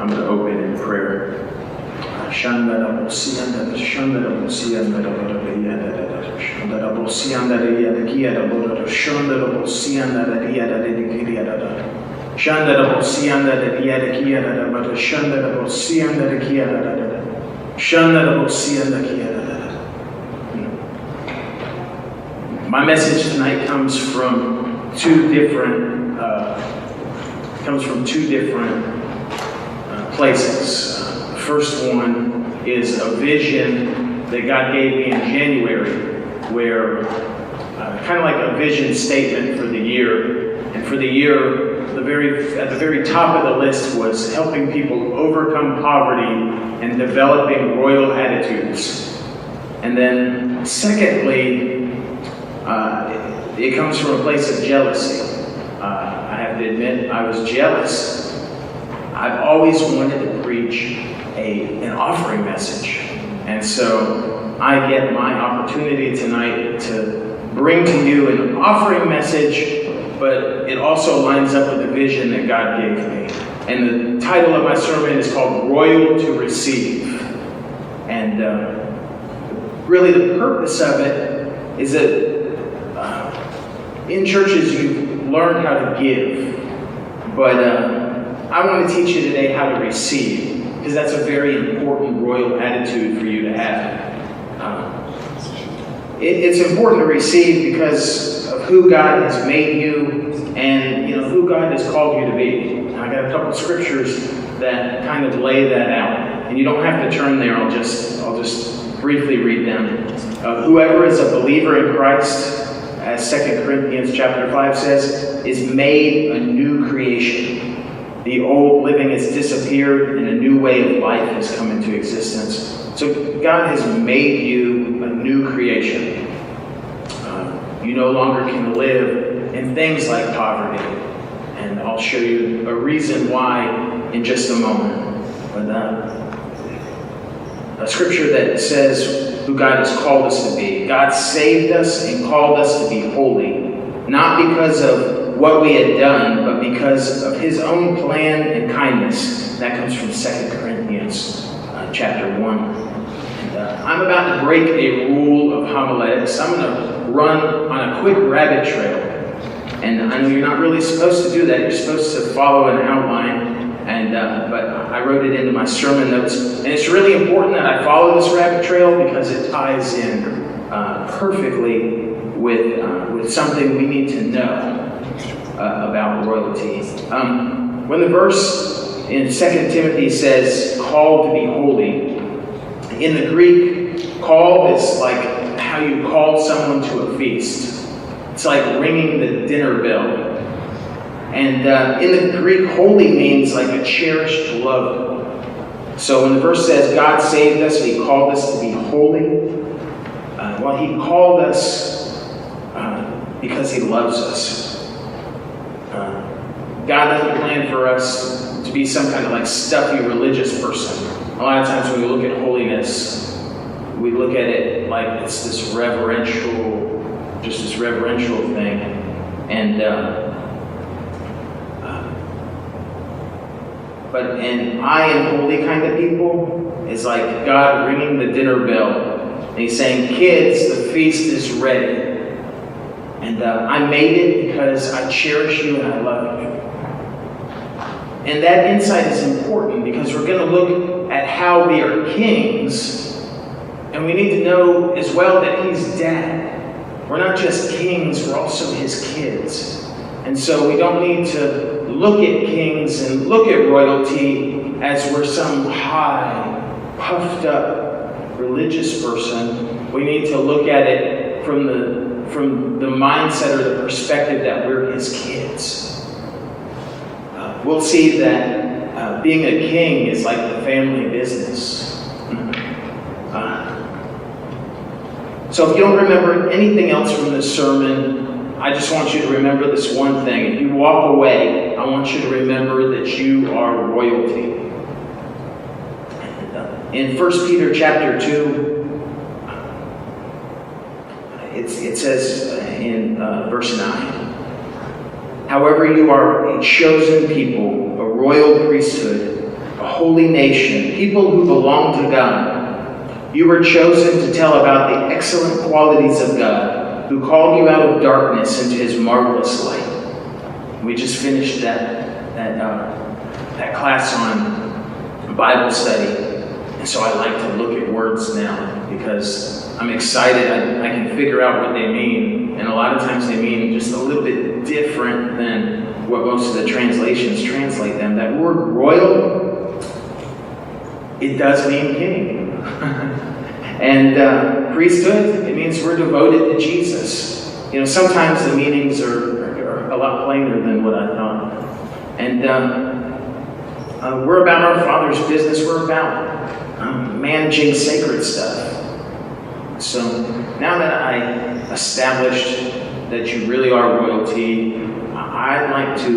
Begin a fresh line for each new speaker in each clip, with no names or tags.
I'm going to open in prayer. My message tonight comes from two different places. The first one is a vision that God gave me in January, where kind of like a vision statement for the year. And for the year, at the very top of the list was helping people overcome poverty and developing royal attitudes. And then secondly, it comes from a place of jealousy. I have to admit, I was jealous. I've always wanted to preach an offering message. And so I get my opportunity tonight to bring to you an offering message, but it also lines up with the vision that God gave me. And the title of my sermon is called Royal to Receive. And really the purpose of it is that in churches you've learned how to give, but I want to teach you today how to receive, because that's a very important royal attitude for you to have. It's important to receive because of who God has made you and who God has called you to be. I got a couple scriptures that kind of lay that out, and you don't have to turn there. I'll just briefly read them. Whoever is a believer in Christ, as 2 Corinthians chapter 5 says, is made a new creation. The old living has disappeared and a new way of life has come into existence. So God has made you a new creation. You no longer can live in things like poverty. And I'll show you a reason why in just a moment. But a scripture that says who God has called us to be. God saved us and called us to be holy, not because of what we had done, but because of his own plan and kindness. That comes from 2 Corinthians chapter 1. And I'm about to break a rule of homiletics. I'm going to run on a quick rabbit trail. And I know you're not really supposed to do that. You're supposed to follow an outline. But I wrote it into my sermon notes. And it's really important that I follow this rabbit trail because it ties in perfectly with something we need to know about royalty. When the verse in 2 Timothy says, called to be holy, in the Greek, called is like how you call someone to a feast. It's like ringing the dinner bell. And in the Greek, holy means like a cherished, loved. So when the verse says God saved us, he called us to be holy, he called us because he loves us. God doesn't plan for us to be some kind of like stuffy religious person. A lot of times when we look at holiness, we look at it like it's this reverential thing. And but an I am holy kind of people is like God ringing the dinner bell. And he's saying, kids, the feast is ready. And I made it because I cherish you and I love you. And that insight is important because we're going to look at how we are kings. And we need to know as well that he's dad. We're not just kings, we're also his kids. And so we don't need to look at kings and look at royalty as we're some high, puffed up religious person. We need to look at it from the mindset or the perspective that we're his kids. We'll see that being a king is like the family business. So if you don't remember anything else from this sermon, I just want you to remember this one thing. If you walk away, I want you to remember that you are royalty. In 1 Peter chapter 2, it says in verse 9, however, you are a chosen people, a royal priesthood, a a holy nation, people who belong to God. You were chosen to tell about the excellent qualities of God, who called you out of darkness into his marvelous light. We just finished that class on Bible study. And so I like to look at words now because I'm excited. I can figure out what they mean. And a lot of times they mean just a little bit different than what most of the translations translate them. That word royal, it does mean king. And priesthood, it means we're devoted to Jesus. Sometimes the meanings are a lot plainer than what I thought. And we're about our Father's business. We're about managing sacred stuff. So now that I established that you really are royalty, I'd like to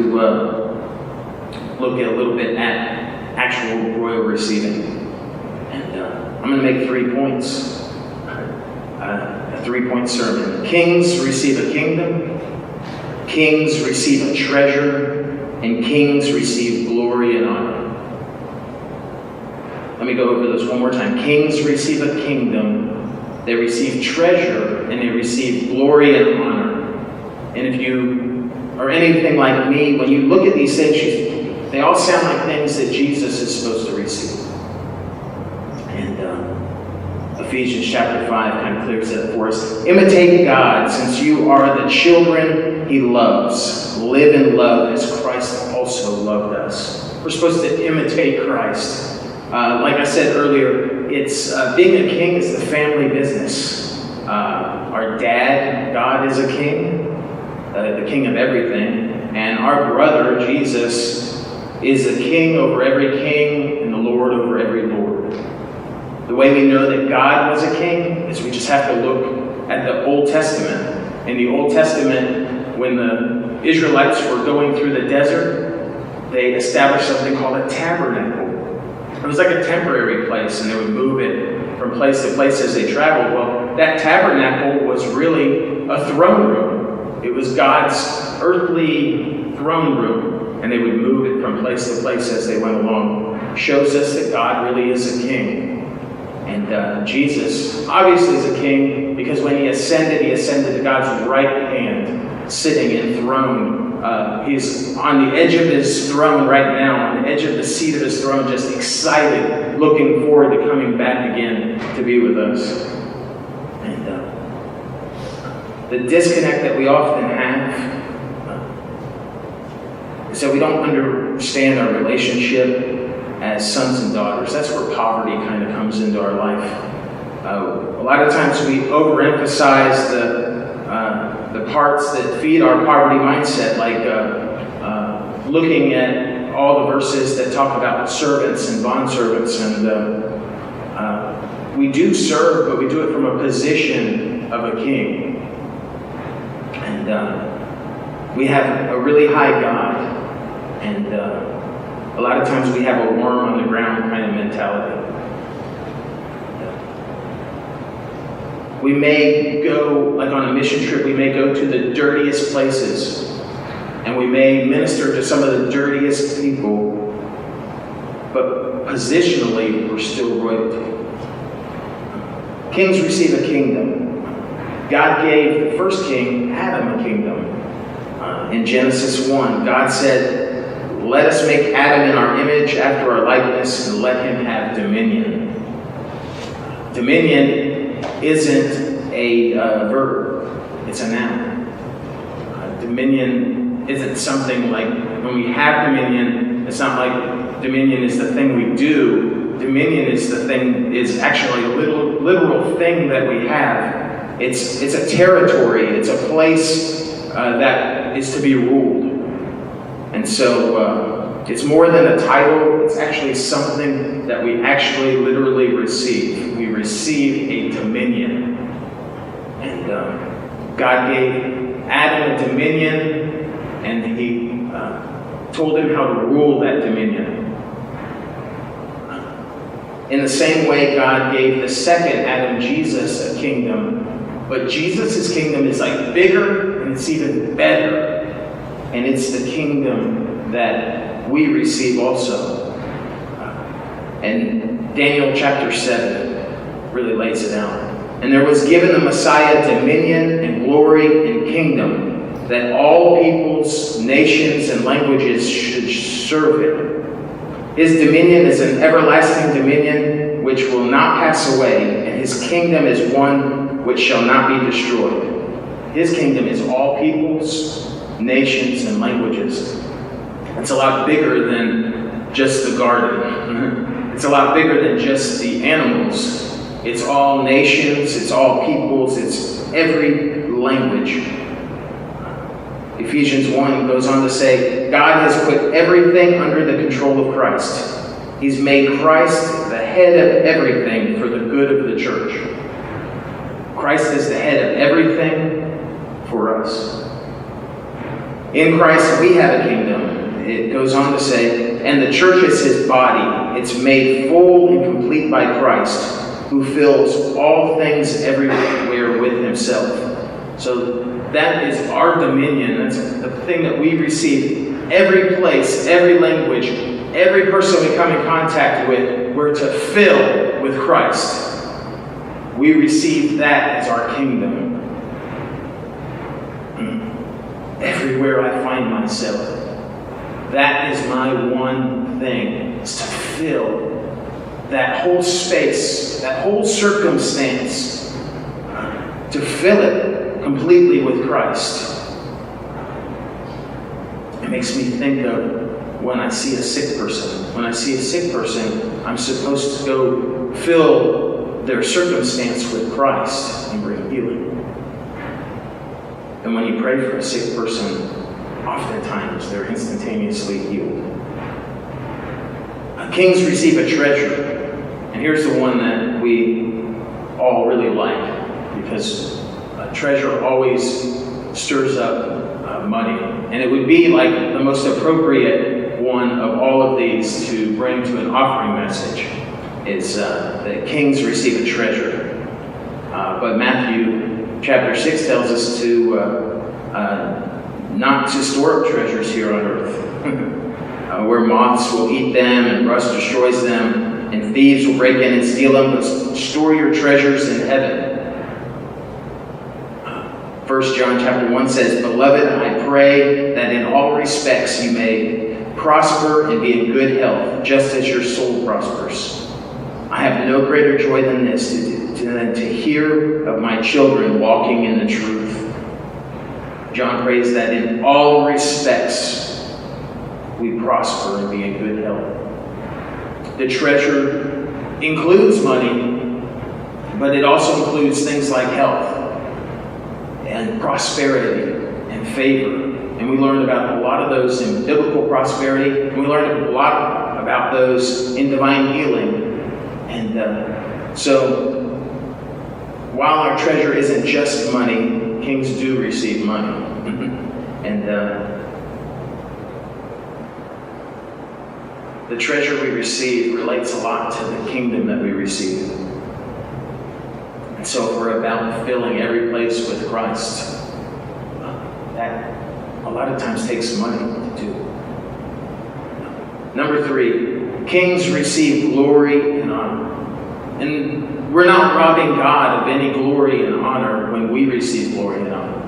look at a little bit at actual royal receiving. I'm going to make 3 points. A 3-point sermon. Kings receive a kingdom. Kings receive a treasure. And kings receive glory and honor. Let me go over those one more time. Kings receive a kingdom. They receive treasure. And they receive glory and honor. And if you are anything like me, when you look at these things, they all sound like things that Jesus is supposed to receive. Ephesians chapter 5 kind of clears that for us. Imitate God, since you are the children he loves. Live in love as Christ also loved us. We're supposed to imitate Christ. Like I said earlier, it's being a king is the family business. Our dad, God, is a king, the king of everything. And our brother, Jesus, is a king over every king and the Lord over every Lord. The way we know that God was a king is we just have to look at the Old Testament. In the Old Testament, when the Israelites were going through the desert, they established something called a tabernacle. It was like a temporary place, and they would move it from place to place as they traveled. Well, that tabernacle was really a throne room. It was God's earthly throne room, and they would move it from place to place as they went along. It shows us that God really is a king. And Jesus obviously is a king because when he ascended to God's right hand, sitting enthroned. He's on the edge of his throne right now, on the edge of the seat of his throne, just excited, looking forward to coming back again to be with us. And the disconnect that we often have is that we don't understand our relationship as sons and daughters. That's where poverty kind of comes into our life. A lot of times we overemphasize the parts that feed our poverty mindset, like looking at all the verses that talk about servants and bondservants. And we do serve, but we do it from a position of a king. And we have a really high God. And a lot of times we have a worm on the ground kind of mentality. We may go, like on a mission trip, we may go to the dirtiest places. And we may minister to some of the dirtiest people. But positionally, we're still royalty. Kings receive a kingdom. God gave the first king, Adam, a kingdom. In Genesis 1, God said, "Let us make Adam in our image, after our likeness, and let him have dominion." Dominion isn't a verb, it's a noun. Dominion isn't something like, when we have dominion, it's not like dominion is the thing we do. Dominion is actually a literal thing that we have. It's a territory, it's a place that is to be ruled. And so it's more than a title, it's actually something that we actually literally receive. We receive a dominion. And God gave Adam a dominion, and he told him how to rule that dominion. In the same way, God gave the second Adam, Jesus, a kingdom. But Jesus' kingdom is like bigger, and it's even better. And it's the kingdom that we receive also. And Daniel chapter 7 really lays it out. And there was given the Messiah dominion and glory and kingdom, that all peoples, nations, and languages should serve him. His dominion is an everlasting dominion which will not pass away, and his kingdom is one which shall not be destroyed. His kingdom is all peoples, nations, and languages. It's a lot bigger than just the garden. It's a lot bigger than just the animals. It's all nations, it's all peoples, it's every language. Ephesians 1 goes on to say, God has put everything under the control of Christ. He's made Christ the head of everything for the good of the church. Christ is the head of everything for us. In Christ we have a kingdom. It goes on to say, and the church is his body. It's made full and complete by Christ, who fills all things everywhere with himself. So that is our dominion. That's the thing that we receive. Every place, every language, every person we come in contact with, we're to fill with Christ. We receive that as our kingdom. Everywhere I find myself, that is my one thing, is to fill that whole space, that whole circumstance, to fill it completely with Christ. It makes me think of when I see a sick person. When I see a sick person, I'm supposed to go fill their circumstance with Christ and bring healing. And when you pray for a sick person, oftentimes they're instantaneously healed. Kings receive a treasure. And here's the one that we all really like, because a treasure always stirs up money. And it would be like the most appropriate one of all of these to bring to an offering message is that kings receive a treasure. But Matthew chapter 6 tells us to not to store up treasures here on earth, where moths will eat them and rust destroys them, and thieves will break in and steal them, but store your treasures in heaven. 1 John chapter 1 says, Beloved, I pray that in all respects you may prosper and be in good health, just as your soul prospers. I have no greater joy than this, than to hear of my children walking in the truth. John prays that in all respects we prosper and be in good health. The treasure includes money, but it also includes things like health and prosperity and favor. And we learned about a lot of those in biblical prosperity, and we learned a lot about those in divine healing. And so, while our treasure isn't just money, kings do receive money. And the treasure we receive relates a lot to the kingdom that we receive. And so if we're about filling every place with Christ, that a lot of times takes money to do. Number 3, kings receive glory and honor. And we're not robbing God of any glory and honor when we receive glory and honor.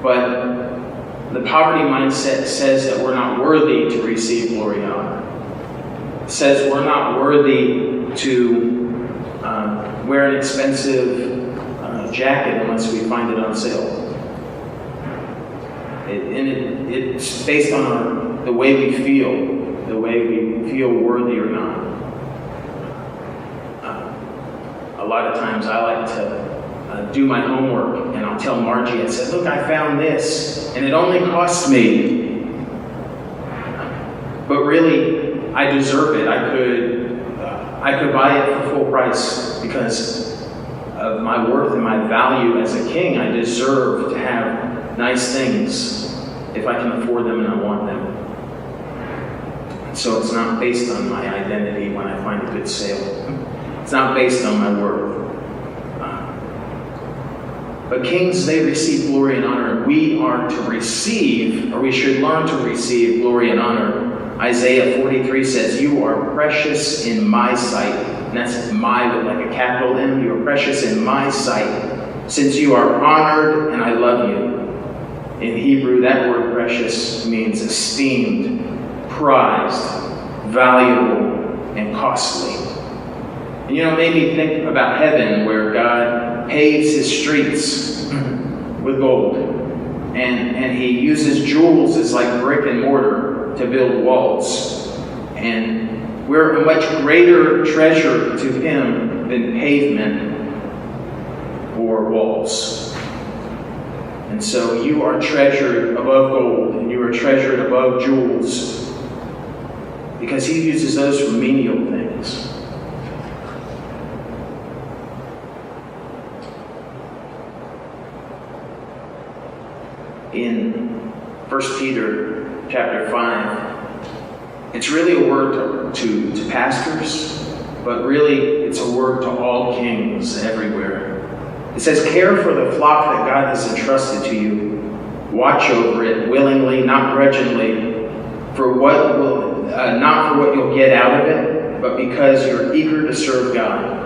But the poverty mindset says that we're not worthy to receive glory and honor. It says we're not worthy to wear an expensive jacket unless we find it on sale. It's based on the way we feel worthy or not. A lot of times I like to do my homework, and I'll tell Margie, I said, look, I found this, and it only cost me, but really, I deserve it. I could buy it for full price because of my worth and my value as a king. I deserve to have nice things if I can afford them and I want them. And so it's not based on my identity when I find a good sale. It's not based on my worth. But kings, they receive glory and honor. We are to receive, or we should learn to receive glory and honor Isaiah 43 says, "You are precious in my sight." And that's "my" with like a capital M. "You are precious in my sight, since you are honored and I love you." In Hebrew, that word precious means esteemed, prized, valuable, and costly. And it made me think about heaven, where God paves his streets with gold. And he uses jewels as like brick and mortar to build walls. And we're a much greater treasure to him than pavement or walls. And so you are treasured above gold, and you are treasured above jewels, because he uses those for menial things. In 1 Peter chapter 5, it's really a word to pastors, but really it's a word to all kings everywhere. It says, "Care for the flock that God has entrusted to you. Watch over it willingly, not grudgingly, not for what you'll get out of it, but because you're eager to serve God."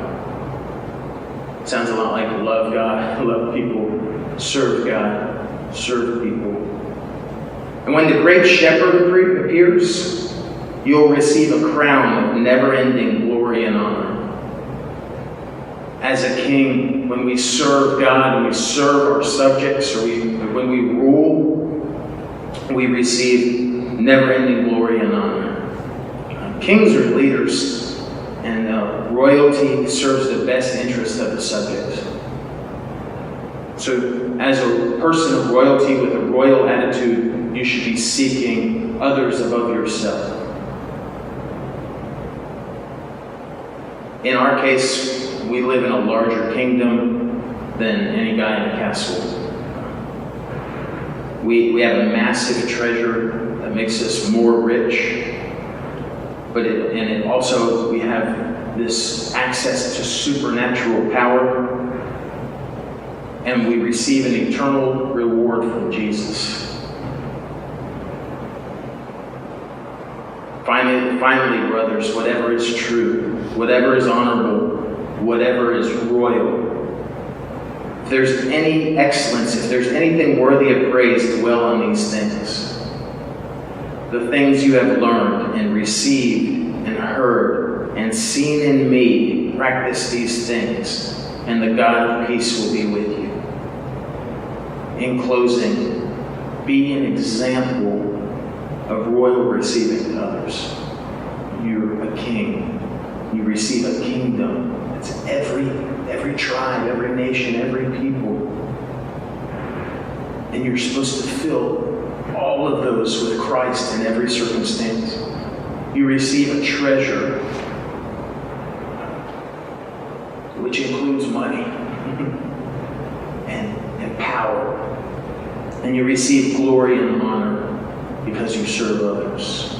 Sounds a lot like love God, love people, serve God, serve people. "And when the great shepherd appears, you'll receive a crown of never-ending glory and honor." As a king, when we serve God, when we serve our subjects, or when we rule, we receive never-ending glory and honor. Kings are leaders, and royalty serves the best interest of the subjects. So, as a person of royalty with a royal attitude, you should be seeking others above yourself. In our case, we live in a larger kingdom than any guy in a castle. We have a massive treasure that makes us more rich, but it also, we have this access to supernatural power, and we receive an eternal reward from Jesus. Finally, brothers, whatever is true, whatever is honorable, whatever is royal, if there's any excellence, if there's anything worthy of praise, dwell on these things. The things you have learned and received and heard and seen in me, practice these things, and the God of peace will be with you. In closing, be an example of royal receiving to others. You're a king. You receive a kingdom. It's every tribe, every nation, every people. And you're supposed to fill all of those with Christ in every circumstance. You receive a treasure, which includes money and power. And you receive glory and honor because you serve others.